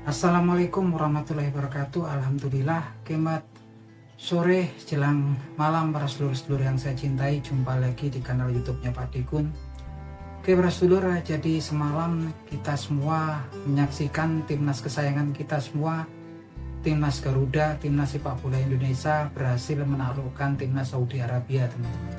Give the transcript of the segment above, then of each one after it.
Assalamualaikum warahmatullahi wabarakatuh. Alhamdulillah, kemat sore jelang malam para sedulur-sedulur yang saya cintai. Jumpa lagi di kanal YouTube-nya Pak Dikun. Oke para sedulur, jadi semalam kita semua menyaksikan timnas kesayangan kita semua, timnas Garuda, timnas sepak bola Indonesia berhasil menaklukkan timnas Saudi Arabia, teman-teman.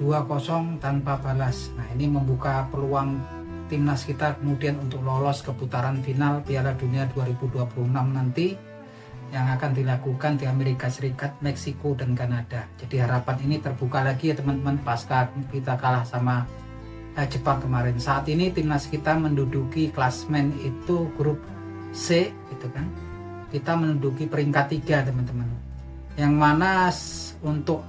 2-0 tanpa balas. Nah, ini membuka peluang timnas kita kemudian untuk lolos ke putaran final Piala Dunia 2026 nanti yang akan dilakukan di Amerika Serikat, Meksiko, dan Kanada. Jadi harapan ini terbuka lagi ya teman-teman, pasca kita kalah sama Jepang kemarin. Saat ini timnas kita menduduki klasmen itu grup C gitu kan. Kita menduduki peringkat 3 teman-teman. Yang mana untuk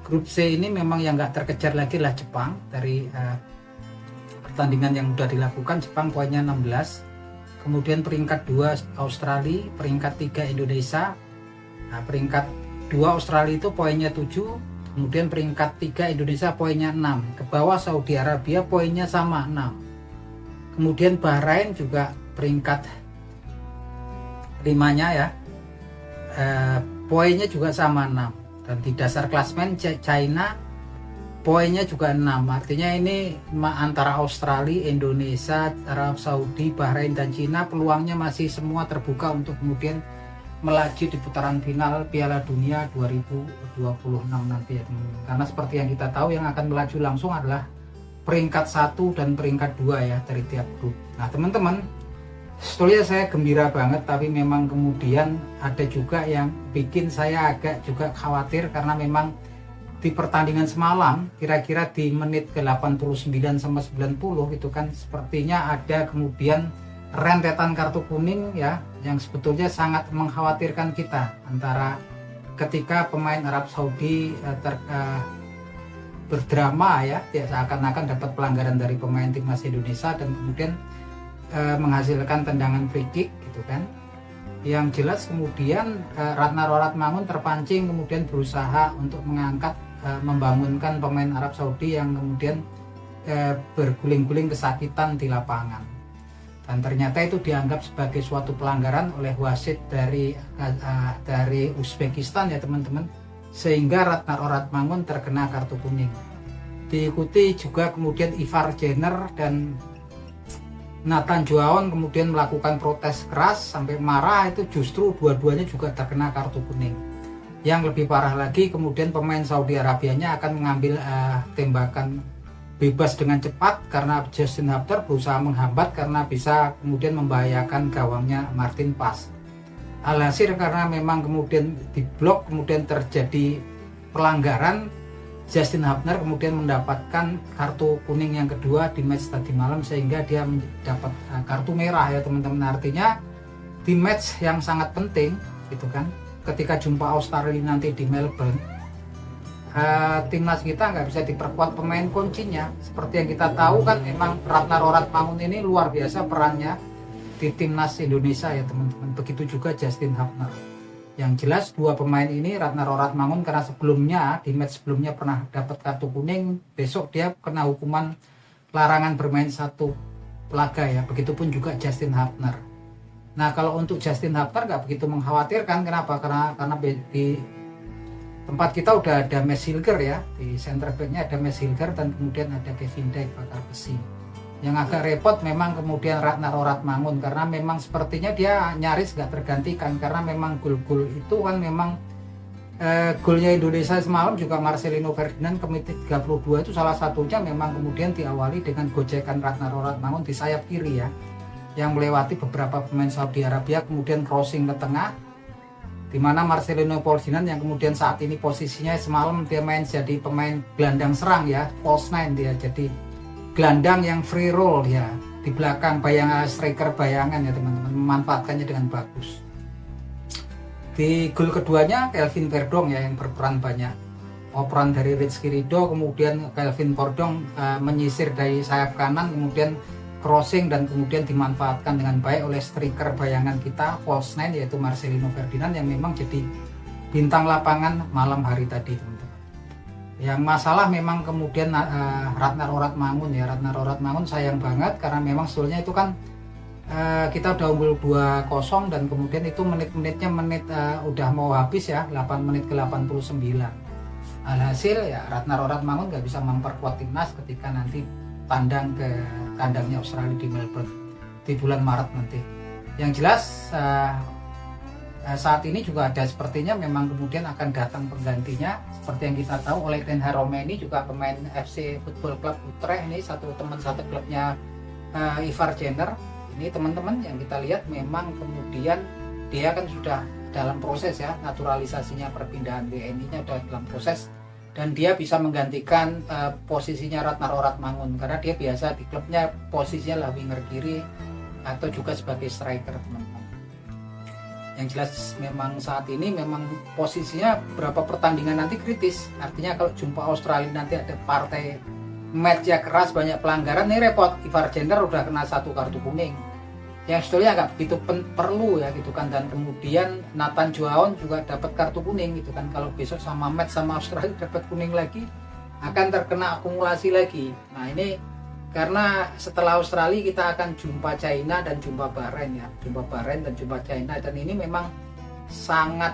grup C ini memang yang nggak terkejar lagi lah Jepang. Dari pertandingan yang sudah dilakukan, Jepang poinnya 16, kemudian peringkat 2 Australia, peringkat 3 Indonesia. Nah, peringkat 2 Australia itu poinnya 7, kemudian peringkat 3 Indonesia poinnya 6, ke bawah Saudi Arabia poinnya sama 6, kemudian Bahrain juga peringkat 5-nya ya, poinnya juga sama 6, dan di dasar klasmen China poinnya juga 6. Artinya ini antara Australia, Indonesia, Arab Saudi, Bahrain, dan Cina peluangnya masih semua terbuka untuk kemudian melaju di putaran final Piala Dunia 2026 nanti ya teman-teman. Karena seperti yang kita tahu, yang akan melaju langsung adalah peringkat 1 dan peringkat 2 ya dari tiap grup. Nah teman-teman, sebetulnya saya gembira banget, tapi memang kemudian ada juga yang bikin saya agak juga khawatir, karena memang di pertandingan semalam, kira-kira di menit ke 89 sama 90 itu kan sepertinya ada kemudian rentetan kartu kuning ya, yang sebetulnya sangat mengkhawatirkan kita, antara ketika pemain Arab Saudi berdrama ya, seakan-akan dapat pelanggaran dari pemain timnas Indonesia dan kemudian menghasilkan tendangan free kick gitu kan. Yang jelas kemudian Ratna Roratmangun terpancing kemudian berusaha untuk mengangkat, membangunkan pemain Arab Saudi yang kemudian berguling-guling kesakitan di lapangan, dan ternyata itu dianggap sebagai suatu pelanggaran oleh wasit dari Uzbekistan ya teman-teman, sehingga Ratna Roratmangun terkena kartu kuning. Diikuti juga kemudian Ivar Jenner dan Nathan Joaon kemudian melakukan protes keras sampai marah, itu justru dua-duanya juga terkena kartu kuning. Yang lebih parah lagi, kemudian pemain Saudi Arabianya akan mengambil tembakan bebas dengan cepat karena Justin Hubner berusaha menghambat karena bisa kemudian membahayakan gawangnya Martin Paes. Alhasil karena memang kemudian diblok, kemudian terjadi pelanggaran, Justin Hubner kemudian mendapatkan kartu kuning yang kedua di match tadi malam, sehingga dia mendapat kartu merah ya teman-teman. Artinya di match yang sangat penting gitu kan, ketika jumpa Australia nanti di Melbourne, timnas kita nggak bisa diperkuat pemain kuncinya. Seperti yang kita tahu kan, memang Ratna Roratmangun ini luar biasa perannya di timnas Indonesia ya teman-teman. Begitu juga Justin Hubner. Yang jelas dua pemain ini, Ratna Roratmangun karena sebelumnya di match sebelumnya pernah dapat kartu kuning, besok dia kena hukuman larangan bermain satu laga ya. Begitupun juga Justin Hubner. Nah kalau untuk Justin Hubner nggak begitu mengkhawatirkan. Kenapa? Karena di tempat kita udah ada Mads Hilger ya, di center back-nya ada Mads Hilger dan kemudian ada Kevin Dijk bakal besi. Yang agak repot memang kemudian Ratna Roratmangun, karena memang sepertinya dia nyaris nggak tergantikan, karena memang gol-gol itu kan memang golnya Indonesia semalam juga Marcelino Ferdinand ke menit 32 itu salah satunya memang kemudian diawali dengan gojekan Ratna Roratmangun di sayap kiri ya, yang melewati beberapa pemain Saudi Arabia kemudian crossing ke tengah, di mana Marcelino Ferdinand yang kemudian saat ini posisinya semalam dia main jadi pemain gelandang serang ya, false nine, dia jadi gelandang yang free roll ya, di belakang striker bayangan ya teman-teman, memanfaatkannya dengan bagus. Di gol keduanya Kelvin Verdong ya yang berperan banyak, operan dari Rizky Ridho, kemudian Kelvin Verdong menyisir dari sayap kanan, kemudian crossing dan kemudian dimanfaatkan dengan baik oleh striker bayangan kita false nine yaitu Marcelino Ferdinand, yang memang jadi bintang lapangan malam hari tadi teman-teman. Yang masalah memang kemudian Ratna Roratmangun ya, Ratna Roratmangun sayang banget karena memang sebetulnya itu kan kita udah unggul 2-0 dan kemudian itu menit-menitnya udah mau habis ya, 8 menit ke 89. Alhasil ya Ratna Roratmangun nggak bisa memperkuat timnas ketika nanti tandang ke kandangnya Australia di Melbourne di bulan Maret nanti. Yang jelas saat ini juga ada sepertinya memang kemudian akan datang penggantinya, seperti yang kita tahu oleh Ten Hag Romeni, juga pemain FC Football Club Utrecht, ini satu klubnya Ivar Jenner. Ini teman-teman yang kita lihat memang kemudian dia kan sudah dalam proses ya, naturalisasinya, perpindahan WNI-nya sudah dalam proses, dan dia bisa menggantikan posisinya Ratna Roratmangun karena dia biasa di klubnya posisinya lah winger kiri atau juga sebagai striker, teman-teman. Yang jelas memang saat ini memang posisinya berapa pertandingan nanti kritis, artinya kalau jumpa Australia nanti ada partai match ya keras, banyak pelanggaran, ini repot. Ivar Jenner udah kena 1 kartu kuning yang sebetulnya agak begitu perlu ya gitu kan, dan kemudian Nathan Joaon juga dapat kartu kuning gitu kan. Kalau besok sama match sama Australia dapat kuning lagi, akan terkena akumulasi lagi. Nah ini karena setelah Australia kita akan jumpa China dan jumpa Bahrain ya, jumpa Bahrain dan jumpa China, dan ini memang sangat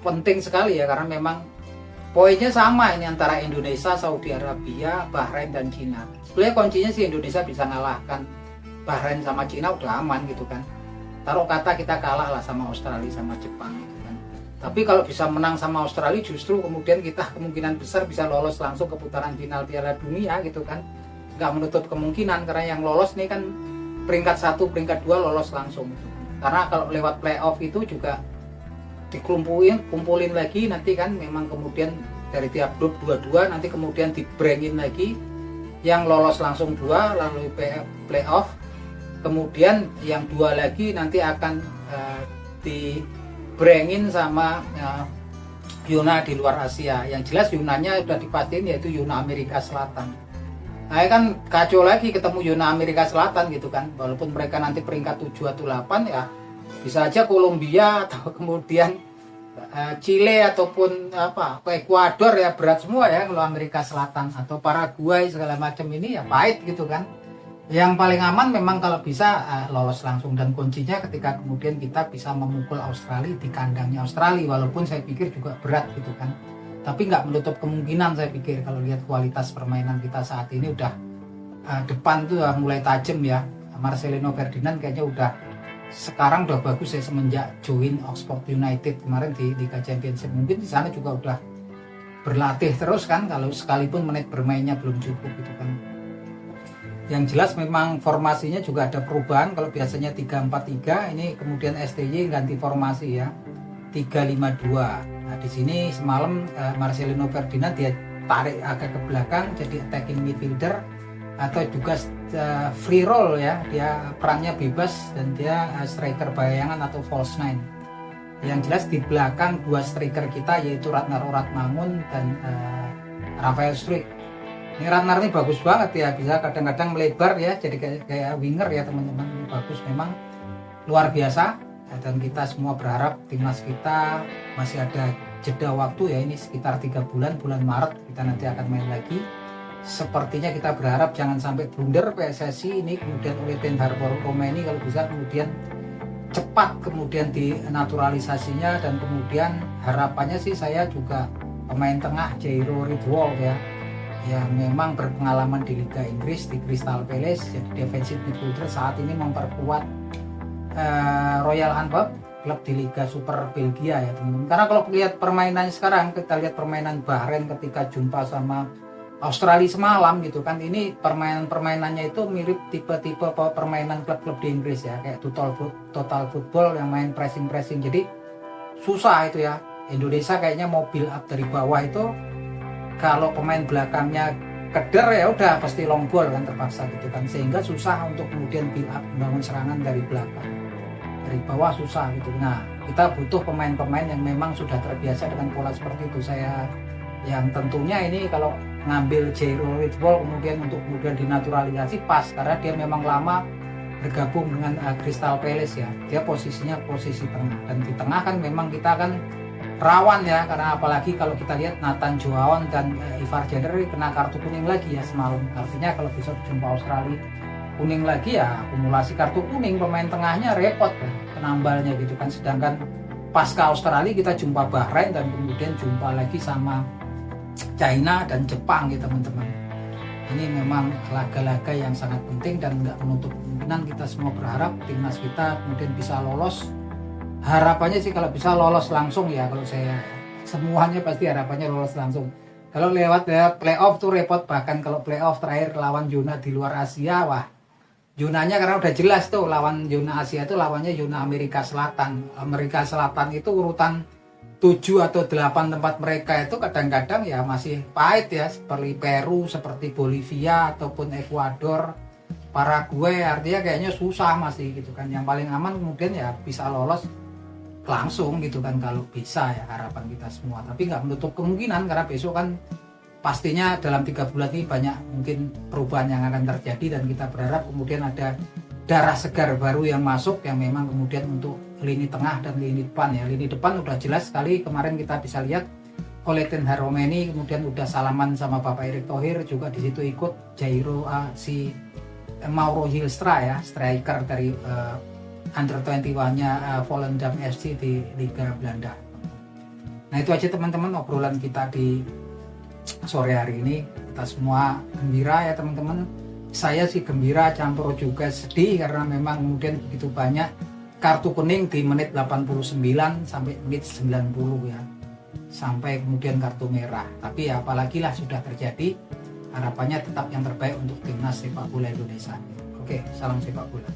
penting sekali ya, karena memang poinnya sama ini antara Indonesia, Saudi Arabia, Bahrain dan China. Sebenarnya kuncinya sih Indonesia bisa ngalahkan Bahrain sama Cina udah aman gitu kan. Taruh kata kita kalah lah sama Australia sama Jepang gitu kan. Tapi kalau bisa menang sama Australia, justru kemudian kita kemungkinan besar bisa lolos langsung ke putaran final Piala Dunia gitu kan. Nggak menutup kemungkinan, karena yang lolos nih kan peringkat 1, peringkat 2 lolos langsung gitu. Karena kalau lewat playoff itu juga kumpulin lagi nanti kan, memang kemudian dari tiap grup 2-2, nanti kemudian dibrengin lagi yang lolos langsung 2 lalu playoff. Kemudian yang 2 lagi nanti akan dibrengin sama Yuna di luar Asia. Yang jelas Yunanya sudah dipastiin, yaitu Yuna Amerika Selatan. Nah kan kacau lagi ketemu Yuna Amerika Selatan gitu kan. Walaupun mereka nanti peringkat 7 atau 8 ya, bisa aja Kolombia atau kemudian Chile ataupun Ekuador ya, berat semua ya kalau Amerika Selatan, atau Paraguay segala macam ini ya pahit gitu kan. Yang paling aman memang kalau bisa lolos langsung, dan kuncinya ketika kemudian kita bisa memukul Australia di kandangnya Australia, walaupun saya pikir juga berat gitu kan, tapi nggak menutup kemungkinan. Saya pikir kalau lihat kualitas permainan kita saat ini udah depan tuh mulai tajam ya. Marcelino Ferdinand kayaknya sekarang udah bagus ya semenjak join Oxford United kemarin di Liga Championship. Mungkin di sana juga udah berlatih terus kan, kalau sekalipun menit bermainnya belum cukup gitu kan. Yang jelas memang formasinya juga ada perubahan. Kalau biasanya 3-4-3, ini kemudian STY ganti formasi ya, 3-5-2. Nah di sini semalam Marcelino Ferdinand dia tarik agak ke belakang jadi attacking midfielder atau juga free roll ya, dia perannya bebas dan dia striker bayangan atau false nine. Yang jelas di belakang 2 striker kita yaitu Ratna Roratmangun dan Rafael Struijk. Ini Ratnar ini bagus banget ya, bisa kadang-kadang melebar ya, jadi kayak winger ya teman-teman. Ini bagus memang, luar biasa. Dan kita semua berharap timnas kita masih ada jeda waktu ya, ini sekitar 3 bulan, bulan Maret kita nanti akan main lagi. Sepertinya kita berharap jangan sampai blunder PSSI ini, kemudian oleh Ten Hag Romeni kalau bisa kemudian cepat kemudian dinaturalisasinya, dan kemudian harapannya sih saya juga pemain tengah Jairo Ridwall ya, yang memang berpengalaman di Liga Inggris di Crystal Palace, jadi defensive midfielder saat ini memperkuat Royal Antwerp, klub di Liga Super Belgia ya teman-teman. Karena kalau lihat permainannya sekarang, kita lihat permainan Bahrain ketika jumpa sama Australia semalam gitu kan, ini permainannya itu mirip tipe-tipe permainan klub-klub di Inggris ya, kayak total football yang main pressing, jadi susah itu ya. Indonesia kayaknya mau build up dari bawah itu, kalau pemain belakangnya keder ya udah pasti long ball kan, terpaksa gitu kan, sehingga susah untuk kemudian build up, membangun serangan dari belakang, dari bawah susah gitu. Nah kita butuh pemain-pemain yang memang sudah terbiasa dengan pola seperti itu. Saya yang tentunya ini kalau ngambil Jairo Ridwall kemudian dinaturalisasi pas, karena dia memang lama bergabung dengan Crystal Palace ya, dia posisinya posisi tengah, dan di tengah kan memang kita kan rawan ya, karena apalagi kalau kita lihat Nathan Joaon dan Ivar Jenner kena kartu kuning lagi ya semalam. Artinya kalau besok jumpa Australia kuning lagi ya akumulasi kartu kuning, pemain tengahnya repot kan, penambalnya gitu kan. Sedangkan pasca Australia kita jumpa Bahrain dan kemudian jumpa lagi sama China dan Jepang gitu teman-teman. Ini memang laga-laga yang sangat penting dan nggak menutup kemungkinan kita semua berharap timnas kita kemudian bisa lolos. Harapannya sih kalau bisa lolos langsung ya, kalau saya semuanya pasti harapannya lolos langsung. Kalau lewat playoff tuh repot, bahkan kalau playoff terakhir lawan zona di luar Asia, wah zonanya karena udah jelas tuh lawan zona Asia itu lawannya zona Amerika Selatan. Amerika Selatan itu urutan 7 atau 8 tempat mereka itu kadang-kadang ya masih pahit ya, seperti Peru, seperti Bolivia ataupun Ekuador, Paraguay, artinya kayaknya susah masih gitu kan. Yang paling aman kemudian ya bisa lolos langsung gitu kan kalau bisa ya, harapan kita semua. Tapi nggak menutup kemungkinan karena besok kan pastinya dalam 3 bulan ini banyak mungkin perubahan yang akan terjadi dan kita berharap kemudian ada darah segar baru yang masuk yang memang kemudian untuk lini tengah dan lini depan ya. Lini depan udah jelas sekali kemarin kita bisa lihat Coletin Haromeni kemudian udah salaman sama Bapak Erick Thohir, juga di situ ikut Jairo si Mauro Hilstra ya, striker dari Under 21-nya Volendam FC di Liga Belanda. Nah itu aja teman-teman obrolan kita di sore hari ini. Kita semua gembira ya teman-teman. Saya sih gembira campur juga sedih karena memang kemudian begitu banyak kartu kuning di menit 89 sampai menit 90 ya. Sampai kemudian kartu merah. Tapi ya apalagi lah sudah terjadi. Harapannya tetap yang terbaik untuk timnas sepak bola Indonesia. Oke, salam sepak bola.